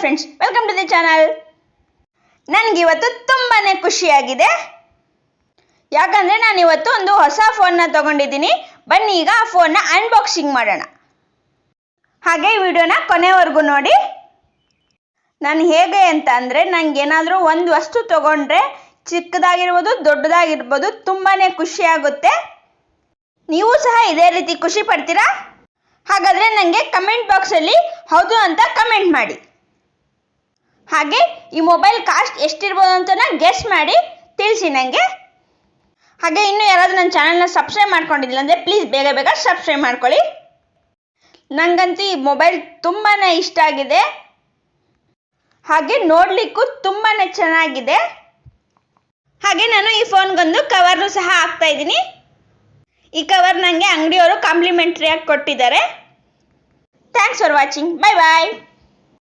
Friends, welcome to the channel. ನನಗಿವತ್ತು ತುಂಬಾ ಖುಷಿಯಾಗಿದೆ. ಯಾಕಂದರೆ ನಾನು ಇವತ್ತು ಒಂದು ಹೊಸ ಫೋನ್ನ ತೊಗೊಂಡಿದ್ದೀನಿ. ಬನ್ನಿ ಈಗ ಆ ಫೋನ್ನ ಅನ್ಬಾಕ್ಸಿಂಗ್ ಮಾಡೋಣ. ಹಾಗೆ ಈ ವಿಡಿಯೋನ ಕೊನೆವರೆಗೂ ನೋಡಿ. ನಾನು ಹೇಗೆ ಅಂತ ಅಂದರೆ, ನನಗೇನಾದರೂ ಒಂದು ವಸ್ತು ತೊಗೊಂಡ್ರೆ ಚಿಕ್ಕದಾಗಿರ್ಬೋದು ದೊಡ್ಡದಾಗಿರ್ಬೋದು ತುಂಬಾ ಖುಷಿಯಾಗುತ್ತೆ. ನೀವು ಸಹ ಇದೇ ರೀತಿ ಖುಷಿ ಪಡ್ತೀರಾ? ಹಾಗಾದರೆ ನನಗೆ ಕಮೆಂಟ್ ಬಾಕ್ಸಲ್ಲಿ ಹೌದು ಅಂತ ಕಮೆಂಟ್ ಮಾಡಿ. ಹಾಗೆ ಈ ಮೊಬೈಲ್ ಕಾಸ್ಟ್ ಎಷ್ಟಿರ್ಬೋದು ಅಂತ ಗೆಸ್ ಮಾಡಿ ತಿಳಿಸಿ ನನಗೆ. ಹಾಗೆ ಇನ್ನೂ ಯಾರಾದರೂ ನನ್ನ ಚಾನಲ್ನ ಸಬ್ಸ್ಕ್ರೈಬ್ ಮಾಡ್ಕೊಂಡಿಲ್ಲ ಅಂದರೆ ಪ್ಲೀಸ್ ಬೇಗ ಬೇಗ ಸಬ್ಸ್ಕ್ರೈಬ್ ಮಾಡ್ಕೊಳ್ಳಿ. ನನಗಂತೂ ಈ ಮೊಬೈಲ್ ತುಂಬಾ ಇಷ್ಟ ಆಗಿದೆ. ಹಾಗೆ ನೋಡಲಿಕ್ಕೂ ತುಂಬಾ ಚೆನ್ನಾಗಿದೆ. ಹಾಗೆ ನಾನು ಈ ಫೋನ್ಗೊಂದು ಕವರ್ನು ಸಹ ಹಾಕ್ತಾ ಇದ್ದೀನಿ. ಈ ಕವರ್ ನನಗೆ ಅಂಗಡಿಯವರು ಕಾಂಪ್ಲಿಮೆಂಟ್ರಿಯಾಗಿ ಕೊಟ್ಟಿದ್ದಾರೆ. Thanks for watching. Bye bye.